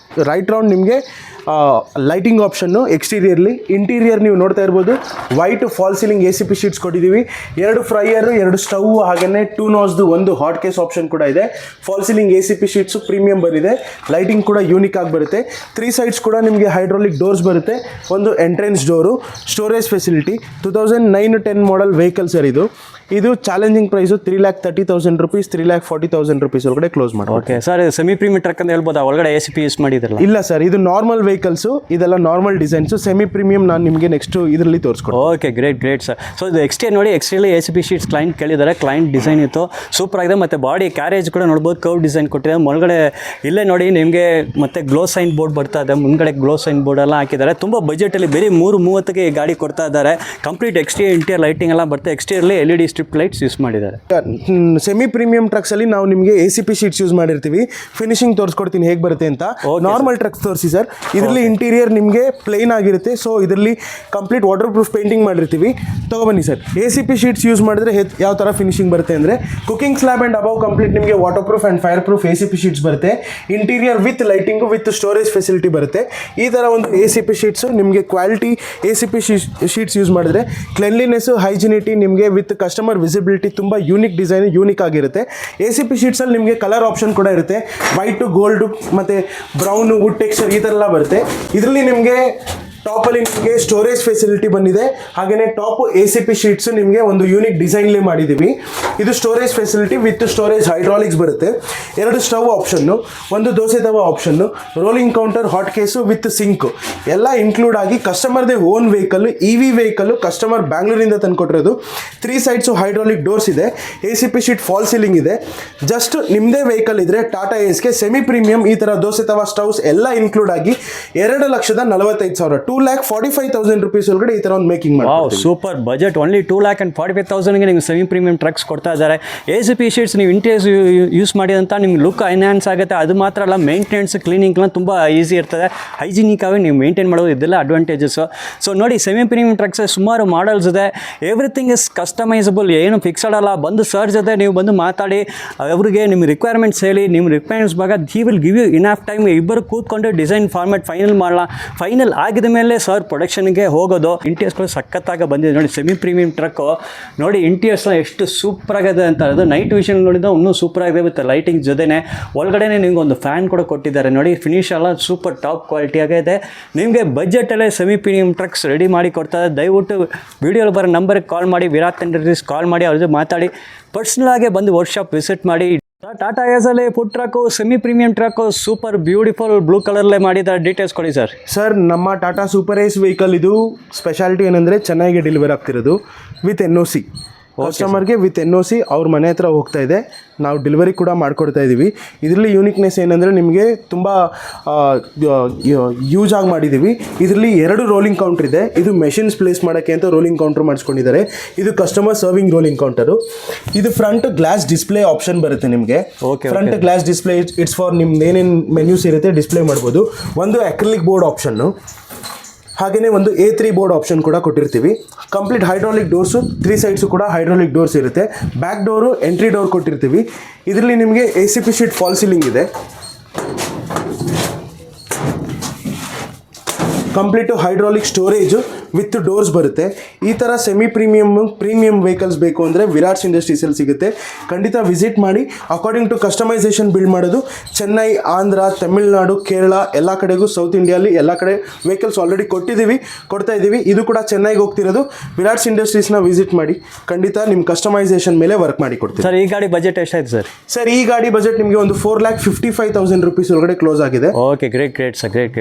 right round ನಿಮಗೆ ಲೈಟಿಂಗ್ ಆಪ್ಷನ್ನು. ಎಕ್ಸ್ಟೀರಿಯರ್ಲಿ ಇಂಟೀರಿಯರ್ ನೀವು ನೋಡ್ತಾ ಇರ್ಬೋದು, white fall ceiling ACP sheets ಕೊಟ್ಟಿದ್ದೀವಿ. 2 ಫ್ರೈಯರು, 2 ಸ್ಟವ್, ಹಾಗೆಯೇ 2 ನೋಸ್ದು ಒಂದು ಹಾಟ್ ಕೇಸ್ ಆಪ್ಷನ್ ಕೂಡ ಇದೆ. Fall ceiling ACP sheets premium ಬಂದಿದೆ. ಲೈಟಿಂಗ್ ಕೂಡ ಯೂನಿಕ್ ಆಗಿ ಬರುತ್ತೆ. 3 ಸೈಡ್ಸ್ ಕೂಡ ನಿಮಗೆ ಹೈಡ್ರಾಲಿಕ್ ಡೋರ್ಸ್ ಬರುತ್ತೆ. ಒಂದು entrance door, storage facility. 2009-10 model vehicle sir ಇದು. ಚಾಲೆಂಜಿಂಗ್ ಪ್ರೈಸು 3,30,000 ರುಪೀಸ್ 3,40,000 ರುಪೀಸ್ ಒಳಗಡೆ ಕ್ಲೋಸ್ ಮಾಡಿ. Okay sir, semi premium truck ಅಂತ ಹೇಳ್ಬೋದಾ? ಒಳಗಡೆ ACP ಯೂಸ್ ಮಾಡಿದ್ರಲ್ಲ? ಇಲ್ಲ ಸರ್, ಇದು ನಾರ್ಮಲ್ ವೆಹಿಕಲ್ಸು, ಇದೆಲ್ಲ ನಾರ್ಮಲ್ ಡಿಸೈನ್ಸು. ಸೆಮಿ ಪ್ರೀಮಿಯಂ ನಾನು ನಿಮಗೆ ನೆಕ್ಸ್ಟ್ ಇದರಲ್ಲಿ ತೋರಿಸ್ಕೊಡ್ತೀನಿ. Okay, great sir. ಸೊ ಇದು ಎಕ್ಸ್ಟೀರಿಯರ್ ನೋಡಿ, ಎಕ್ಸ್ಟೀರಿಯರ್ ACP ಶೀಟ್ಸ್ ಕ್ಲೈಂಟ್ ಕೇಳಿದ್ದಾರೆ. ಕ್ಲೈಂಟ್ ಡಿಸೈನ್ ಇತ್ತು, ಸೂಪರ್ ಆಗಿದೆ. ಮತ್ತು ಬಾಡಿ ಕ್ಯಾರೇಜ್ ಕೂಡ ನೋಡ್ಬೋದು, ಕರ್ವ್ ಡಿಸೈನ್ ಕೊಟ್ಟಿದೆ. ಒಳಗಡೆ ಇಲ್ಲೇ ನೋಡಿ ನಿಮಗೆ ಮತ್ತೆ ಗ್ಲೋ ಸೈನ್ ಬೋರ್ಡ್ ಬರ್ತಾ ಇದೆ. ಮುಂದ್ಗಡೆ ಗ್ಲೋ ಸೈನ್ ಬೋರ್ಡ್ ಎಲ್ಲ ಹಾಕಿದ್ದಾರೆ. ತುಂಬ ಬಜೆಟಲ್ಲಿ ಬೇರೆ 330ಗೆ ಈ ಗಾಡಿ ಕೊಡ್ತಾ ಇದ್ದಾರೆ. ಕಂಪ್ಲೀಟ್ ಇಂಟೀರಿಯರ್ ಲೈಟಿಂಗ್ ಎಲ್ಲ ಬರುತ್ತೆ. ಎಕ್ಸ್ಟೀರಿಯರ್ಲಿ LED ಸ್ಟ್ರಿಪ್ ಲೈಟ್ಸ್ ಯೂಸ್ ಮಾಡಿದ್ದಾರೆ. ಸೆಮಿ ಪ್ರೀಮಿಯಂ ಟ್ರಕ್ಸ್ ಅಲ್ಲಿ ನಾವು ನಿಮಗೆ ACP ಶೀಟ್ಸ್ ಯೂಸ್ ಮಾಡಿರ್ತೀವಿ. ಫಿನಿಶಿಂಗ್ ತೋರಿಸ್ಕೊಡ್ತೀನಿ ಹೇಗೆ ಬರುತ್ತೆ ಅಂತ. ನಾರ್ಮಲ್ ಟ್ರಕ್ಸ್ ತೋರಿಸಿ ಸರ್. ಇದರಲ್ಲಿ ಇಂಟೀರಿಯರ್ ನಿಮಗೆ ಪ್ಲೇನ್ ಆಗಿರುತ್ತೆ. ಸೊ ಇದರಲ್ಲಿ ಕಂಪ್ಲೀಟ್ ವಾಟರ್ ಪ್ರೂಫ್ ಪೇಂಟಿಂಗ್ ಮಾಡಿರ್ತೀವಿ. ತಗೊಬನ್ನಿ ಸರ್. ACP ಶೀಟ್ಸ್ ಯೂಸ್ ಮಾಡಿದ್ರೆ ಯಾವ ಥರ ಫಿನಿಶಿಂಗ್ ಬರುತ್ತೆ ಅಂದರೆ, cooking slab and above complete ನಿಮಗೆ water proof and fire proof ACP sheets ಬರುತ್ತೆ. Interior with lighting with storage facility ಬರುತ್ತೆ. ಈ ಥರ ಒಂದು ACP ಶೀಟ್ಸು ನಿಮಗೆ ಕ್ವಾಲಿಟಿ ACP ಶೀಟ್ಸ್ ಯೂಸ್ ಮಾಡಿದ್ರೆ ಕ್ಲೆನ್ಲಿನೆಸ್ಸು, ಹೈಜಿನಿಟಿ ನಿಮಗೆ ವಿತ್ ಕಸ್ಟಮರ್ ವಿಸಿಬಿಲಿಟಿ ತುಂಬ ಯೂನಿಕ್ ಡಿಸೈನ್, ಯೂನಿಕ್ ಆಗಿರುತ್ತೆ. ACP ಶೀಟ್ಸಲ್ಲಿ ನಿಮಗೆ ಕಲರ್ ಆಪ್ಷನ್ ಕೂಡ ಇರುತ್ತೆ. ವೈಟು, ಗೋಲ್ಡು ಮತ್ತು ಬ್ರೌನು, ವುಡ್ ಟೆಕ್ಸ್ಚರ್ ಈ ಥರ ಎಲ್ಲ ಬರುತ್ತೆ. ಇದರಲ್ಲಿ ನಿಮಗೆ ಟಾಪಲ್ಲಿ ನಿಮಗೆ ಸ್ಟೋರೇಜ್ ಫೆಸಿಲಿಟಿ ಬಂದಿದೆ. ಹಾಗೆಯೇ ಟಾಪ್ ACP ಶೀಟ್ಸು ನಿಮಗೆ ಒಂದು ಯೂನಿಕ್ ಡಿಸೈನ್ಲೇ ಮಾಡಿದ್ದೀವಿ. ಇದು storage facility with storage hydraulics ಬರುತ್ತೆ. 2 ಸ್ಟವ್ ಆಪ್ಷನ್ನು, ಒಂದು ದೋಸೆ ತವ option, rolling counter, hot case with sink ಎಲ್ಲ ಇನ್ಕ್ಲೂಡ್ ಆಗಿ ಕಸ್ಟಮರ್ದೇ own vehicle, EV vehicle, customer ಬ್ಯಾಂಗ್ಳೂರಿಂದ ತಂದುಕೊಟ್ಟಿರೋದು. 3 ಸೈಡ್ಸು ಹೈಡ್ರಾಲಿಕ್ ಡೋರ್ಸ್ ಇದೆ. ACP ಶೀಟ್ ಫಾಲ್ ಸೀಲಿಂಗ್ ಇದೆ. ಜಸ್ಟ್ ನಿಮ್ಮದೇ ವೆಹಿಕಲ್ ಇದ್ದರೆ ಟಾಟಾ ಏಸ್ಗೆ ಸೆಮಿ ಪ್ರೀಮಿಯಂ ಈ ಥರ ದೋಸೆ ತವ ಸ್ಟವ್ಸ್ ಎಲ್ಲ ಇನ್ಕ್ಲೂಡ್ ಆಗಿ 2,45,000 2,45,000 rupees ಒಳಗಡೆ ಈ ಥರ ಒಂದು ಮೇಕಿಂಗ್ ವಾವ್ ಮಾಡ್ತೀವಿ. ಸೂಪರ್ ಬಜೆಟ್ ಓನ್ಲಿ 2,45,000ಗೆ ನಿಮ್ಗೆ ಸೆಮಿ ಪ್ರೀಮಿಯಂ ಟ್ರಕ್ಸ್ ಕೊಡ್ತಾ ಇದ್ದಾರೆ. ACP ಶೀಟ್ಸ್ ನೀವು ಇಂಟೀರಿಯರ್ಸ್ ಯೂಸ್ ಮಾಡಿದಂಥ ನಿಮ್ಗೆ ಲುಕ್ ಎನ್ಹಾನ್ಸ್ ಆಗುತ್ತೆ. ಅದು ಮಾತ್ರ ಅಲ್ಲ, ಮೇಂಟೆನೆನ್ಸ್ ಕ್ಲೀನಿಂಗ್லாம் ತುಂಬ ಈಸಿ ಇರ್ತದೆ. ಹೈಜಿನಿಕ್ ಆಗಿ ನೀವು ಮೇಂಟೈನ್ ಮಾಡೋದು ಇದೆಲ್ಲ ಅಡ್ವಾಂಟೇಜಸ್ಸು. ಸೊ ನೋಡಿ ಸೆಮಿ ಪ್ರೀಮಿಯಂ ಟ್ರಕ್ಸ್ ಸುಮಾರು ಮಾಡಲ್ಸ್ ಇದೆ. ಎವ್ರಿಥಿಂಗ್ ಇಸ್ ಕಸ್ಟಮೈಸಬಲ್, ಏನು ಫಿಕ್ಸಡ್ ಅಲ್ಲ. ಬಂದು ಸರ್ ಜೊತೆ ನೀವು ಬಂದು ಮಾತಾಡಿ ಅವರಿಗೆ ನಿಮ್ಮ ರಿಕ್ವೈರ್ಮೆಂಟ್ಸ್ ಹೇಳಿ, ನಿಮ್ಮ ರಿಕ್ವೈರ್ಮೆಂಟ್ಸ್ ಭಾಗ he will give you enough time. ಇಬ್ಬರು ಕೂತ್ಕೊಂಡು ಡಿಸೈನ್ ಫಾರ್ಮೆಟ್ ಫೈನಲ್ ಮಾಡಲ್ಲ. ಫೈನಲ್ ಆಗಿದ ಮೇಲೆ ಸರ್ ಪ್ರೊಡಕ್ಷನ್ಗೆ ಹೋಗೋದು. ಇಂಟೀರಿಯರ್ಸ್ಗಳು ಸಖತ್ತಾಗಿ ಬಂದಿದೆ ನೋಡಿ. ಸೆಮಿ ಪ್ರೀಮಿಯಂ ಟ್ರಕ್ಕು ನೋಡಿ, ಇಂಟೀರಿಯರ್ಸ್ ಎಷ್ಟು ಸೂಪರ್ ಆಗಿದೆ ಅಂತ. ಅದು ನೈಟ್ ವಿಷನ್ ನೋಡಿದ ಇನ್ನೂ ಸೂಪರ್ ಆಗಿದೆ ವಿತ್ ಲೈಟಿಂಗ್ ಜೊತೆನೆ. ಒಳಗಡೆನೆ ನಿಮ್ಗೆ ಒಂದು ಫ್ಯಾನ್ ಕೂಡ ಕೊಟ್ಟಿದ್ದಾರೆ ನೋಡಿ. ಫಿನಿಶ್ ಎಲ್ಲ ಸೂಪರ್ ಟಾಪ್ ಕ್ವಾಲಿಟಿ ಆಗಿದೆ. ನಿಮಗೆ ಬಜೆಟಲ್ಲೇ ಸೆಮಿ ಪ್ರೀಮಿಯಂ ಟ್ರಕ್ಸ್ ರೆಡಿ ಮಾಡಿ ಕೊಡ್ತಾರೆ. ದಯವಿಟ್ಟು ವಿಡಿಯೋಲಿ ಬರೋ ನಂಬರ್ಗೆ ಕಾಲ್ ಮಾಡಿ, ವಿರಾಟ್ ಇಂಡಸ್ಟ್ರೀಸ್ ಕಾಲ್ ಮಾಡಿ, ಅವ್ರ ಜೊತೆ ಮಾತಾಡಿ, ಪರ್ಸ್ನಲ್ ಆಗಿ ಬಂದು ವರ್ಕ್ಶಾಪ್ ವಿಸಿಟ್ ಮಾಡಿ. ಟಾಟಾ ಏಸಲ್ಲಿ food truck semi premium truck super beautiful blue ಕಲರ್ಲೇ ಮಾಡಿದ್ದಾರೆ. ಡೀಟೇಲ್ಸ್ ಕೊಡಿ ಸರ್. ಸರ್, ನಮ್ಮ ಟಾಟಾ ಸೂಪರ್ ಏಸ್ ವೆಹಿಕಲ್ ಇದು ಸ್ಪೆಷಾಲಿಟಿ ಏನಂದರೆ ಚೆನ್ನಾಗಿ ಡೆಲಿವರ್ ಆಗ್ತಿರೋದು ವಿತ್ NOC. ಕಸ್ಟಮರ್ಗೆ ವಿತ್ NOC ಅವ್ರ ಮನೆ ಹತ್ರ ಹೋಗ್ತಾ ಇದೆ. ನಾವು ಡೆಲಿವರಿ ಕೂಡ ಮಾಡಿಕೊಡ್ತಾ ಇದ್ದೀವಿ. ಇದರಲ್ಲಿ ಯೂನಿಕ್ನೆಸ್ ಏನಂದರೆ ನಿಮಗೆ ತುಂಬ ಯೂಸ್ ಆಗಿ ಮಾಡಿದ್ದೀವಿ. ಇದರಲ್ಲಿ 2 ರೋಲಿಂಗ್ ಕೌಂಟರ್ ಇದೆ. ಇದು ಮೆಷಿನ್ಸ್ ಪ್ಲೇಸ್ ಮಾಡೋಕ್ಕೆ ಅಂತ ರೋಲಿಂಗ್ ಕೌಂಟರ್ ಮಾಡಿಸ್ಕೊಂಡಿದ್ದಾರೆ. ಇದು ಕಸ್ಟಮರ್ ಸರ್ವಿಂಗ್ ರೋಲಿಂಗ್ ಕೌಂಟರು. ಇದು ಫ್ರಂಟ್ ಗ್ಲಾಸ್ ಡಿಸ್ಪ್ಲೇ ಆಪ್ಷನ್ ಬರುತ್ತೆ ನಿಮಗೆ. Front glass display it's for ನಿಮ್ದು ಏನೇನು ಮೆನ್ಯೂಸ್ ಇರುತ್ತೆ ಡಿಸ್ಪ್ಲೇ ಮಾಡ್ಬೋದು. ಒಂದು ಅಕ್ರಿಲಿಕ್ ಬೋರ್ಡ್ ಆಪ್ಷನ್ನು, ಹಾಗೆಯೇ ಒಂದು A3 ಬೋರ್ಡ್ ಆಪ್ಷನ್ ಕೂಡ ಕೊಟ್ಟಿರ್ತೀವಿ. ಕಂಪ್ಲೀಟ್ ಹೈಡ್ರಾಲಿಕ್ ಡೋರ್ಸು, 3 ಸೈಡ್ಸು ಕೂಡ ಹೈಡ್ರಾಲಿಕ್ ಡೋರ್ಸ್ ಇರುತ್ತೆ. ಬ್ಯಾಕ್ ಡೋರು ಎಂಟ್ರಿ ಡೋರ್ ಕೊಟ್ಟಿರ್ತೀವಿ. ಇದರಲ್ಲಿ ನಿಮಗೆ ACP ಶೀಟ್ ಫಾಲ್ ಸೀಲಿಂಗ್ ಇದೆ. Complete hydraulic storage with doors ಬರುತ್ತೆ. ಈ ಥರ ಸೆಮಿ ಪ್ರೀಮಿಯಮ್ ವೆಹಿಕಲ್ಸ್ ಬೇಕು ಅಂದರೆ ವಿರಾಟ್ಸ್ ಇಂಡಸ್ಟ್ರೀಸಲ್ಲಿ ಸಿಗುತ್ತೆ. ಖಂಡಿತ ವಿಸಿಟ್ ಮಾಡಿ. ಅಕಾರ್ಡಿಂಗ್ ಟು ಕಸ್ಟಮೈಸೇಷನ್ ಬಿಲ್ಡ್ ಮಾಡೋದು. ಚೆನ್ನೈ, ಆಂಧ್ರ, ತಮಿಳ್ನಾಡು, ಕೇರಳ ಎಲ್ಲ ಕಡೆಗೂ, ಸೌತ್ ಇಂಡಿಯಲ್ಲಿ ಎಲ್ಲ ಕಡೆ ವೆಹಿಕಲ್ಸ್ ಆಲ್ರೆಡಿ ಕೊಡ್ತಾ ಇದ್ದೀವಿ. ಇದು ಕೂಡ ಚೆನ್ನೈಗೆ ಹೋಗ್ತಿರೋದು. ವಿರಾಟ್ಸ್ ಇಂಡಸ್ಟ್ರೀಸ್ನ ವಿಸಿಟ್ ಮಾಡಿ. ಖಂಡಿತ ನಿಮ್ಮ ಕಸ್ಟಮೈಸೇಷನ್ ಮೇಲೆ ವರ್ಕ್ ಮಾಡಿ ಕೊಡ್ತೀವಿ. ಸರ್, ಈ ಗಾಡಿ ಬಜೆಟ್ ಎಷ್ಟಾಯ್ತು ಸರ್? ಸರ್, ಈ ಗಾಡಿ ಬಜೆಟ್ ನಿಮಗೆ ಒಂದು 4,55,000 rupees ಒಳಗಡೆ ಕ್ಲೋಸ್ ಆಗಿದೆ. Okay, great sir, great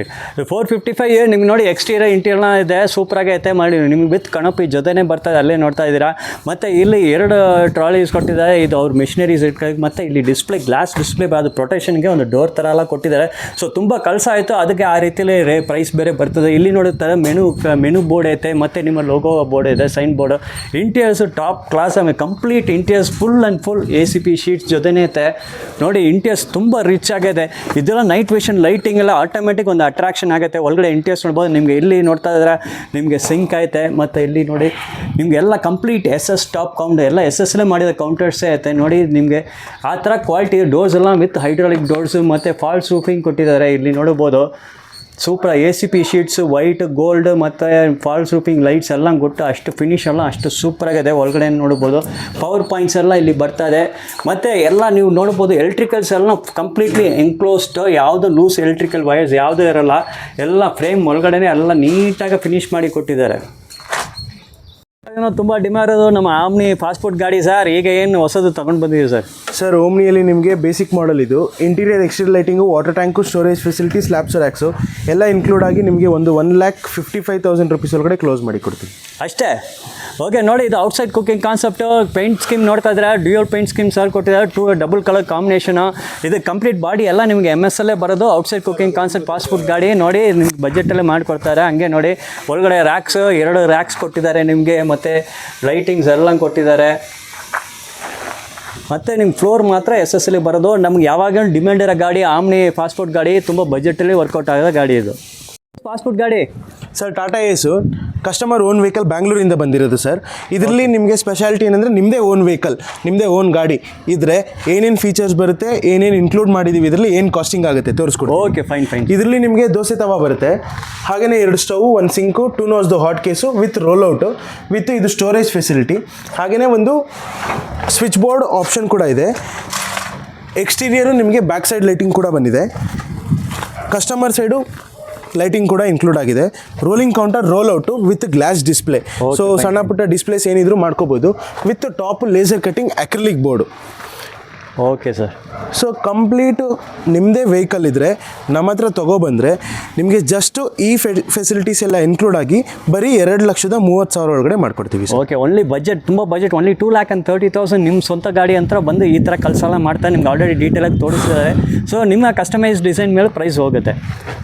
455. ನಿಮ್ಗೆ ನೋಡಿ ಎಕ್ಸ್ಟೀರಿಯರ್ ಇಂಟೀರಿಯರ್ನ ಇದೆ, ಸೂಪರ್ ಆಗೈತೆ ಮಾಡಿ. ನಿಮ್ಗೆ ವಿತ್ ಕಣಪಿ ಜೊತೆನೇ ಬರ್ತಾಯಿದೆ, ಅಲ್ಲೇ ನೋಡ್ತಾ ಇದ್ದೀರಾ. ಮತ್ತು ಇಲ್ಲಿ 2 ಟ್ರಾಲೀಸ್ ಕೊಟ್ಟಿದ್ದಾರೆ. ಇದು ಅವ್ರ ಮಿಷನರೀಸ್ ಇಟ್ಕೊಳ್ಳಿ. ಮತ್ತು ಇಲ್ಲಿ ಡಿಸ್ಪ್ಲೇ, ಗ್ಲಾಸ್ ಡಿಸ್ಪ್ಲೇ, ಅದು ಪ್ರೊಟೆಕ್ಷನ್ಗೆ ಒಂದು ಡೋರ್ ಥರ ಎಲ್ಲ ಕೊಟ್ಟಿದ್ದಾರೆ. ಸೊ ತುಂಬ ಕೆಲಸ ಆಯಿತು. ಅದಕ್ಕೆ ಆ ರೀತಿಯಲ್ಲಿ ಪ್ರೈಸ್ ಬೇರೆ ಬರ್ತದೆ. ಇಲ್ಲಿ ನೋಡುತ್ತಾರೆ ಮೆನು ಬೋರ್ಡ್ ಐತೆ, ಮತ್ತು ನಿಮ್ಮ ಲೋಗೋ ಬೋರ್ಡ್ ಇದೆ, sign board. Interiors top class. ಆಮೇಲೆ complete interiors full ACP sheets ಜೊತೆನೇ ಐತೆ ನೋಡಿ. ಇಂಟೀರಿಯರ್ಸ್ ತುಂಬ ರಿಚ್ ಆಗಿದೆ. ಇದೆಲ್ಲ ನೈಟ್ ವಿಷನ್ ಲೈಟಿಂಗ್ ಎಲ್ಲ ಆಟೋಮೆಟಿಕ್ ಒಂದು ಅಟ್ರಾಕ್ಷನ್ ಆಗುತ್ತೆ. ಒಳಗಡೆ ಇಂಟೀರಿಯರ್ಸ್ ನೋಡ್ಬೋದು. ನಿಮಗೆ ಇಲ್ಲಿ ನೋಡ್ತಾ ಇದ್ರೆ ನಿಮಗೆ ಸಿಂಕ್ ಐತೆ. ಮತ್ತು ಇಲ್ಲಿ ನೋಡಿ ನಿಮಗೆಲ್ಲ ಕಂಪ್ಲೀಟ್ SS ಟಾಪ್ ಕೌಂಟ್ ಎಲ್ಲ SSಲೇ ಮಾಡಿದ ಕೌಂಟರ್ಸೇ ಐತೆ ನೋಡಿ. ನಿಮಗೆ ಆ ಥರ ಕ್ವಾಲಿಟಿ ಡೋರ್ಸ್ ಎಲ್ಲ ವಿತ್ ಹೈಡ್ರಾಲಿಕ್ ಡೋರ್ಸು ಮತ್ತು ಫಾಲ್ಸ್ ರೂಫಿಂಗ್ ಕೊಟ್ಟಿದ್ದಾರೆ. ಇಲ್ಲಿ ನೋಡ್ಬೋದು super ACP sheets white, gold ಮತ್ತು ಫಾಲ್ಸ್ ರೂಫಿಂಗ್ ಲೈಟ್ಸ್ ಎಲ್ಲ ಕೊಟ್ಟು ಅಷ್ಟು ಫಿನಿಶ್ ಎಲ್ಲ ಅಷ್ಟು ಸೂಪರಾಗಿದೆ. ಒಳಗಡೆ ನೋಡ್ಬೋದು ಪವರ್ ಪಾಯಿಂಟ್ಸ್ ಎಲ್ಲ ಇಲ್ಲಿ ಬರ್ತಾ ಇದೆ. ಮತ್ತು ಎಲ್ಲ ನೀವು ನೋಡ್ಬೋದು ಎಲೆಕ್ಟ್ರಿಕಲ್ಸ್ ಎಲ್ಲ ಕಂಪ್ಲೀಟ್ಲಿ ಎನ್ಕ್ಲೋಸ್ಡ್. ಯಾವುದು ಲೂಸ್ ಎಲೆಕ್ಟ್ರಿಕಲ್ ವೈರ್ಸ್ ಯಾವುದೂ ಇರೋಲ್ಲ. ಎಲ್ಲ ಫ್ರೇಮ್ ಒಳಗಡೆ ಎಲ್ಲ ನೀಟಾಗಿ ಫಿನಿಶ್ ಮಾಡಿ ಕೊಟ್ಟಿದ್ದಾರೆ. ಏನೋ ತುಂಬ ಡಿಮ್ಯಾಂಡ್ ಇರೋದು ನಮ್ಮ ಆಮ್ನಿ ಫಾಸ್ಟ್ ಫುಡ್ ಗಾಡಿ ಸರ್. ಈಗ ಏನು ಹೊಸದು ತೊಗೊಂಡು ಬಂದಿದ್ದೀವಿ ಸರ್? ಸರ್, ಓಮ್ನಿಯಲ್ಲಿ ನಿಮಗೆ ಬೇಸಿಕ್ ಮಾಡಲ್ ಇದು. Interior exterior lighting, water tank, storage facility, slabs racks ಎಲ್ಲ ಇನ್ಕ್ಲೂಡ್ ಆಗಿ ನಿಮಗೆ ಒಂದು 1,55,000 rupees ಒಳಗಡೆ ಕ್ಲೋಸ್ ಮಾಡಿ ಕೊಡ್ತೀವಿ ಅಷ್ಟೇ. ಓಕೆ ನೋಡಿ, ಇದು outside cooking concept. Paint scheme ನೋಡ್ತಾ ಇದ್ದಾರೆ. ಡ್ಯೂಯಲ್ ಪೇಂಟ್ ಸ್ಕೀಮ್ ಸರ್ ಕೊಟ್ಟಿದ್ದಾರೆ. 2 ಡಬಲ್ ಕಲರ್ ಕಾಂಬಿನೇಷನು. ಇದು ಕಂಪ್ಲೀಟ್ ಬಾಡಿ ಎಲ್ಲ ನಿಮಗೆ MS ಬರೋದು. Outside cooking concept fast food ಗಾಡಿ ನೋಡಿ. ನಿಮ್ಗೆ ಬಜೆಟಲ್ಲೇ ಮಾಡಿಕೊಡ್ತಾರೆ. ಹಂಗೆ ನೋಡಿ ಒಳಗಡೆ ರ್ಯಾಕ್ಸ್, 2 ರ್ಯಾಕ್ಸ್ ಕೊಟ್ಟಿದ್ದಾರೆ ನಿಮಗೆ. ಮತ್ತು ಲೈಟಿಂಗ್ಸ್ ಎಲ್ಲ ಕೊಟ್ಟಿದ್ದಾರೆ. ಮತ್ತು ನಿಮ್ಮ ಫ್ಲೋರ್ ಮಾತ್ರ SSಲಿ ಬರೋದು. ನಮ್ಗೆ ಯಾವಾಗ ಡಿಮ್ಯಾಂಡ್ ಇರೋ ಗಾಡಿ ಆಮ್ನಿ ಫಾಸ್ಟ್ ಫುಡ್ ಗಾಡಿ. ತುಂಬ ಬಜೆಟಲ್ಲಿ ವರ್ಕೌಟ್ ಆಗೋ ಗಾಡಿ ಇದು. ಫಾಸ್ಟ್ ಫುಡ್ ಗಾಡಿ ಸರ್, ಟಾಟಾ ಏಸು ಕಸ್ಟಮರ್ ಓನ್ ವೆಹಿಕಲ್ ಬ್ಯಾಂಗ್ಳೂರಿಂದ ಬಂದಿರೋದು ಸರ್. ಇದರಲ್ಲಿ ನಿಮಗೆ ಸ್ಪೆಷಾಲಿಟಿ ಏನಂದರೆ ನಿಮ್ಮದೇ ಓನ್ ವೆಹಿಕಲ್, ನಿಮ್ಮದೇ ಓನ್ ಗಾಡಿ ಇದ್ದರೆ ಏನೇನು ಫೀಚರ್ಸ್ ಬರುತ್ತೆ, ಏನೇನು ಇನ್ಕ್ಲೂಡ್ ಮಾಡಿದ್ದೀವಿ, ಇದರಲ್ಲಿ ಏನು ಕಾಸ್ಟಿಂಗ್ ಆಗುತ್ತೆ ತೋರಿಸ್ಕೊಡಿ. Okay, fine. ಇದರಲ್ಲಿ ನಿಮಗೆ ದೋಸೆ ತವಾ ಬರುತ್ತೆ. ಹಾಗೆಯೇ 2 ಸ್ಟವ್, 1 ಸಿಂಕು, 2 ನೋಸ್ದು hot case with rollout, with ಇದು ಸ್ಟೋರೇಜ್ ಫೆಸಿಲಿಟಿ. ಹಾಗೆಯೇ ಒಂದು ಸ್ವಿಚ್ ಬೋರ್ಡ್ ಆಪ್ಷನ್ ಕೂಡ ಇದೆ. ಎಕ್ಸ್ಟೀರಿಯರು ನಿಮಗೆ ಬ್ಯಾಕ್ ಸೈಡ್ ಲೈಟಿಂಗ್ ಕೂಡ ಬಂದಿದೆ. ಕಸ್ಟಮರ್ ಸೈಡು ಲೈಟಿಂಗ್ ಕೂಡ ಇನ್ಕ್ಲೂಡ್ ಆಗಿದೆ. Rolling counter, roll out with glass display. So ಸಣ್ಣ ಪುಟ್ಟ ಡಿಸ್ಪ್ಲೇಸ್ ಏನಿದ್ರು ಮಾಡ್ಕೋಬೋದು. With top laser cutting acrylic board. Okay sir. So complete ನಿಮ್ಮದೇ ವೆಹಿಕಲ್ ಇದ್ದರೆ ನಮ್ಮ ಹತ್ರ ತೊಗೊಬಂದರೆ ನಿಮಗೆ ಜಸ್ಟು ಈ ಫೆಸಿಲಿಟೀಸ್ ಎಲ್ಲ ಇನ್ಕ್ಲೂಡ್ ಆಗಿ ಬರೀ 2,30,000 ಒಳಗಡೆ ಮಾಡ್ಕೊಡ್ತೀವಿ ಸರ್. ಓಕೆ, ಓನ್ಲಿ ಬಜೆಟ್, ತುಂಬ ಬಜೆಟ್, ಓನ್ಲಿ 2,30,000. ನಿಮ್ಮ ಸ್ವಂತ ಗಾಡಿ ಅಂತ ಬಂದು ಈ ಥರ ಕೆಲಸ ಎಲ್ಲ ಮಾಡ್ತಾರೆ. ನಿಮ್ಗೆ ಆಲ್ರೆಡಿ ಡೀಟೇಲಾಗಿ ತೋರಿಸಿದ್ದಾರೆ. ಸೊ ನಿಮ್ಮ ಕಸ್ಟಮೈಸ್ ಡಿಸೈನ್ ಮೇಲೆ ಪ್ರೈಸ್ ಹೋಗುತ್ತೆ.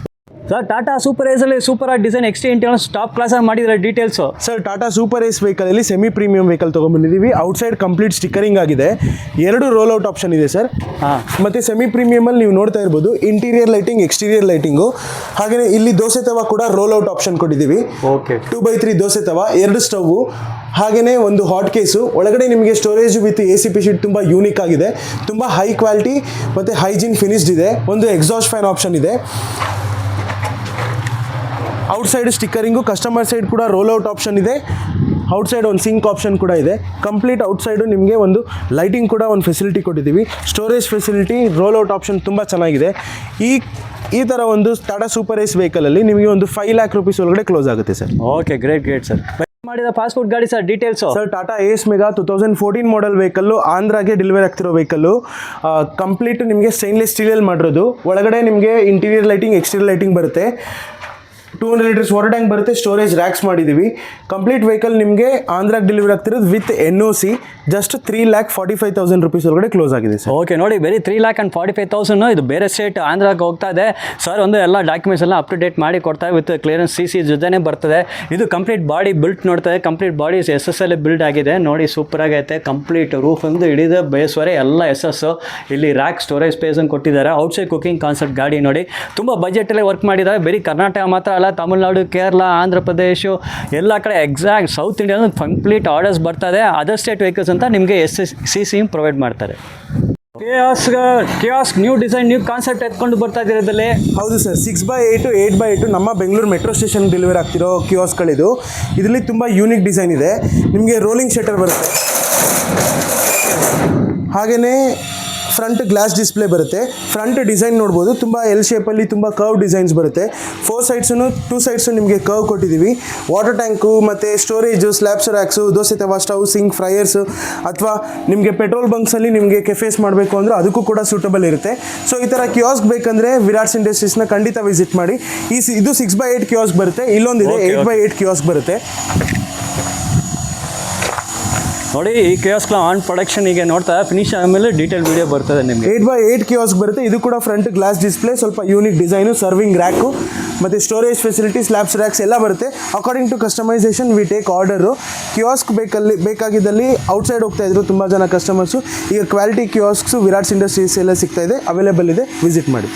ಸರ್ ಟಾಟಾ ಸೂಪರ್ ಏಸಲ್ಲಿ ಸೂಪರ್ ಆಗಿ ಡಿಸೈನ್ ಎಕ್ಸ್ಟ್ರಾ ಇಂಟೀರಿಯರ್ ಟಾಪ್ ಕ್ಲಾಸಾಗಿ ಮಾಡಿದ್ದಾರೆ details. Sir Tata super ace ವೆಹಿಕಲಲ್ಲಿ ಸೆಮಿ ಪ್ರೀಮಿಯಂ ವೆಹಿಕಲ್ ತೊಗೊಂಡ್ಬಂದಿದ್ದೀವಿ. ಔಟ್ಸೈಡ್ ಕಂಪ್ಲೀಟ್ ಸ್ಟಿಕ್ಕರಿಂಗ್ ಆಗಿದೆ, 2 ರೋಲ್ ಔಟ್ ಆಪ್ಷನ್ ಇದೆ ಸರ್. ಹಾಂ, ಮತ್ತು ಸೆಮಿ ಪ್ರೀಮಿಯಮಲ್ಲಿ ನೀವು ನೋಡ್ತಾ ಇರ್ಬೋದು ಇಂಟೀರಿಯರ್ ಲೈಟಿಂಗ್, ಎಕ್ಸ್ಟೀರಿಯರ್ ಲೈಟಿಂಗು. ಹಾಗೆಯೇ ಇಲ್ಲಿ ದೋಸೆ ತವ ಕೂಡ ರೋಲ್ ಔಟ್ ಆಪ್ಷನ್ ಕೊಟ್ಟಿದ್ದೀವಿ. ಓಕೆ, 2x3 ದೋಸೆ ತವ, 2 ಸ್ಟವ್, ಹಾಗೆಯೇ ಒಂದು ಹಾಟ್ ಕೇಸು. ಒಳಗಡೆ ನಿಮಗೆ ಸ್ಟೋರೇಜ್ ವಿತ್ ACP ಶೀಟ್ ತುಂಬ ಯೂನಿಕ್ ಆಗಿದೆ, ತುಂಬ ಹೈ ಕ್ವಾಲಿಟಿ ಮತ್ತು ಹೈಜೀನ್ ಫಿನಿಶ್ಡ್ ಇದೆ. ಒಂದು ಎಕ್ಸಾಸ್ಟ್ ಫ್ಯಾನ್ ಆಪ್ಷನ್ ಇದೆ. ಔಟ್ಸೈಡ್ ಸ್ಟಿಕ್ಕರಿಂಗು, ಕಸ್ಟಮರ್ ಸೈಡ್ ಕೂಡ ರೋಲ್ ಔಟ್ ಆಪ್ಷನ್ ಇದೆ. ಔಟ್ಸೈಡ್ ಒಂದು ಸಿಂಕ್ ಆಪ್ಷನ್ ಕೂಡ ಇದೆ. ಕಂಪ್ಲೀಟ್ ಔಟ್ಸೈಡು ನಿಮಗೆ ಒಂದು ಲೈಟಿಂಗ್ ಕೂಡ ಒಂದು ಫೆಸಿಲಿಟಿ ಕೊಟ್ಟಿದ್ದೀವಿ. Storage facility, roll out option ತುಂಬ ಚೆನ್ನಾಗಿದೆ. ಈ ಥರ ಒಂದು ಟಾಟಾ ಸೂಪರ್ ಏಸ್ ವೆಹಿಕಲಲ್ಲಿ ನಿಮಗೆ ಒಂದು 5 lakh rupees ಒಳಗಡೆ ಕ್ಲೋಸ್ ಆಗುತ್ತೆ ಸರ್. Okay, great sir. ಮಾಡಿದ ಪಾಸ್ಪೋರ್ಟ್ ಗಾಡಿ sir details. Sir Tata ace mega 2014 model vehicle, ಆಂಧ್ರಾಗೆ ಡೆಲಿವರಿ ಆಗ್ತಿರೋ ವೆಹಿಕಲ್ಲು. ಕಂಪ್ಲೀಟ್ ನಿಮಗೆ ಸ್ಟೈನ್ಲೆಸ್ ಸ್ಟೀಲಲ್ಲಿ ಮಾಡಿರೋದು. ಒಳಗಡೆ ನಿಮಗೆ ಇಂಟೀರಿಯರ್ ಲೈಟಿಂಗ್, ಎಕ್ಸ್ಟೀರಿಯರ್ ಲೈಟಿಂಗ್ ಬರುತ್ತೆ. 200 ಲೀಟರ್ಸ್ ವಾಟರ್ ಟ್ಯಾಂಕ್ ಬರುತ್ತೆ. ಸ್ಟೋರೇಜ್ ರ್ಯಾಕ್ಸ್ ಮಾಡಿದ್ದೀವಿ. ಕಂಪ್ಲೀಟ್ ವೆಹಿಕಲ್ ನಿಮಗೆ ಆಂಧ್ರಾಗೆ ಡೆಲಿವರಿ ಆಗ್ತಿರೋದು ವಿತ್ NOC. ಜಸ್ಟ್ 3,45,000 rupees ಒಳಗಡೆ ಕ್ಲೋಸ್ ಆಗಿದೆ ಸರ್. ಓಕೆ, ನೋಡಿ ಬರೀ 3,45,000. ಇದು ಬೇರೆ ಸ್ಟೇಟ್ ಆಂಧ್ರಾಗೆ ಹೋಗ್ತಾ ಇದೆ ಸರ್. ಒಂದು ಎಲ್ಲ ಡಾಕ್ಯುಮೆಂಟ್ಸ್ ಎಲ್ಲ ಅಪ್ ಟು ಡೇಟ್ ಮಾಡಿ ಕೊಡ್ತಾರೆ ವಿತ್ ಕ್ಲಿಯರೆನ್ಸ್ CC ಜೊತೆನೇ ಬರ್ತದೆ. ಇದು ಕಂಪ್ಲೀಟ್ ಬಾಡಿ ಬಿಲ್ಟ್ ನೋಡ್ತಾ ಇದೆ. ಕಂಪ್ಲೀಟ್ ಬಾಡಿ SSL ಬಿಲ್ಡ್ ಆಗಿದೆ ನೋಡಿ, ಸೂಪರ್ ಆಗೈತೆ. ಕಂಪ್ಲೀಟ್ ರೂಫ್ ಒಂದು ಹಿಡಿದ ಬೇಸ್ವರೆ ಎಲ್ಲ SS. ಇಲ್ಲಿ ರ್ಯಾಕ್, ಸ್ಟೋರೇಜ್ ಸ್ಪೇಸನ್ನು ಕೊಟ್ಟಿದ್ದಾರೆ. ಔಟ್ಸೈಡ್ ಕುಕಿಂಗ್ ಕಾನ್ಸೆಪ್ಟ್ ಗಾಡಿ ನೋಡಿ, ತುಂಬ ಬಜೆಟಲ್ಲೇ ವರ್ಕ್ ಮಾಡಿದ್ದಾರೆ. ಬರೀ ಕರ್ನಾಟಕ ಮಾತ್ರ ಅಲ್ಲ, ತಮಿಳ್ನಾಡು, ಕೇರಳ, ಆಂಧ್ರ ಪ್ರದೇಶ ಎಲ್ಲ ಕಡೆ exact south India complete orders ಬರ್ತದೆ. ಅದರ್ ಸ್ಟೇಟ್ ವೆಹಿಕಲ್ಸ್ ಅಂತ ನಿಮಗೆ CC ಪ್ರೊವೈಡ್ ಮಾಡ್ತಾರೆ. Kiosk new design, new concept ಎತ್ಕೊಂಡು ಬರ್ತಾ ಇದ್ದೀರಾ ಇದರಲ್ಲಿ? ಹೌದು ಸರ್, 6x8, 8x8 ನಮ್ಮ ಬೆಂಗಳೂರು ಮೆಟ್ರೋ ಸ್ಟೇಷನ್ ಡೆಲಿವರಿ ಆಗ್ತಿರೋ ಕಿಯಾಸ್ಕ್ಗಳಿದು. ಇದರಲ್ಲಿ ತುಂಬ ಯೂನಿಕ್ ಡಿಸೈನ್ ಇದೆ. ನಿಮಗೆ ರೋಲಿಂಗ್ ಶಟರ್ ಬರುತ್ತೆ, ಹಾಗೆಯೇ ಫ್ರಂಟ್ ಗ್ಲಾಸ್ ಡಿಸ್ಪ್ಲೇ ಬರುತ್ತೆ. ಫ್ರಂಟ್ ಡಿಸೈನ್ ನೋಡ್ಬೋದು, ತುಂಬ ಎಲ್ ಶೇಪಲ್ಲಿ ತುಂಬ ಕರ್ವ್ ಡಿಸೈನ್ಸ್ ಬರುತ್ತೆ. 4 ಸೈಡ್ಸು 2 ಸೈಡ್ಸು ನಿಮಗೆ ಕರ್ವ್ ಕೊಟ್ಟಿದ್ದೀವಿ. ವಾಟರ್ ಟ್ಯಾಂಕು ಮತ್ತು ಸ್ಟೋರೇಜು, ಸ್ಲ್ಯಾಬ್ಸ್ ರ್ಯಾಕ್ಸು, ದೋಸೆ ತವ, ಸ್ಟವ್, ಸಿಂಕ್, ಫ್ರೈಯರ್ಸು, ಅಥವಾ ನಿಮಗೆ ಪೆಟ್ರೋಲ್ ಬಂಕ್ಸಲ್ಲಿ ನಿಮಗೆ ಕೆಫೇಸ್ ಮಾಡಬೇಕು ಅಂದರೆ ಅದಕ್ಕೂ ಕೂಡ ಸೂಟಬಲ್ ಇರುತ್ತೆ. ಸೊ ಈ ಥರ ಕಿಯಾಸ್ಕ್ ಬೇಕಂದರೆ ವಿರಾಟ್ಸ್ ಇಂಡಸ್ಟ್ರೀಸ್ನ ಖಂಡಿತ ವಿಸಿಟ್ ಮಾಡಿ. ಇದು 6x8 ಕಿಯಾಸ್ಕ್ ಬರುತ್ತೆ. ಇಲ್ಲೊಂದಿದೆ 8x8 ಕಿಯಾಸ್ಕ್ ಬರುತ್ತೆ. ನೋಡಿ, ಈ ಕಿಯಾಸ್ಕ್ ಆನ್ ಪ್ರೊಡಕ್ಷನ್ ಈಗ ನೋಡ್ತಾ ಫಿನಿಶ್ ಆದಮೇಲೆ ಡೀಟೇಲ್ ವಿಡಿಯೋ ಬರ್ತದೆ ನಿಮಗೆ. 8x8 ಕಿಯಾಸ್ಕ್ ಬರುತ್ತೆ. ಇದು ಕೂಡ ಫ್ರಂಟ್ ಗ್ಲಾಸ್ ಡಿಸ್ಪ್ಲೇ, ಸ್ವಲ್ಪ ಯೂನಿಕ್ ಡಿಸೈನು, ಸರ್ವಿಂಗ್ ರ್ಯಾಕು ಮತ್ತು ಸ್ಟೋರೇಜ್ ಫೆಸಿಲಿಟಿ, ಸ್ಲ್ಯಾಬ್ಸ್ ರ್ಯಾಕ್ಸ್ ಎಲ್ಲ ಬರುತ್ತೆ. According to customisation we take order. Kiosk ಬೇಕಾಗಿದ್ದಲ್ಲಿ ಔಟ್ಸೈಡ್ ಹೋಗ್ತಾ ಇದ್ರು ತುಂಬ ಜನ ಕಸ್ಟಮರ್ಸು. ಈಗ ಕ್ವಾಲಿಟಿ ಕಿಯಾಸ್ಕ್ಸು ವಿರಾಟ್ಸ್ ಇಂಡಸ್ಟ್ರೀಸ್ ಎಲ್ಲ ಸಿಗ್ತಾ ಇದೆ, ಅವೈಲೇಬಲ್ ಇದೆ, ವಿಸಿಟ್ ಮಾಡಿ.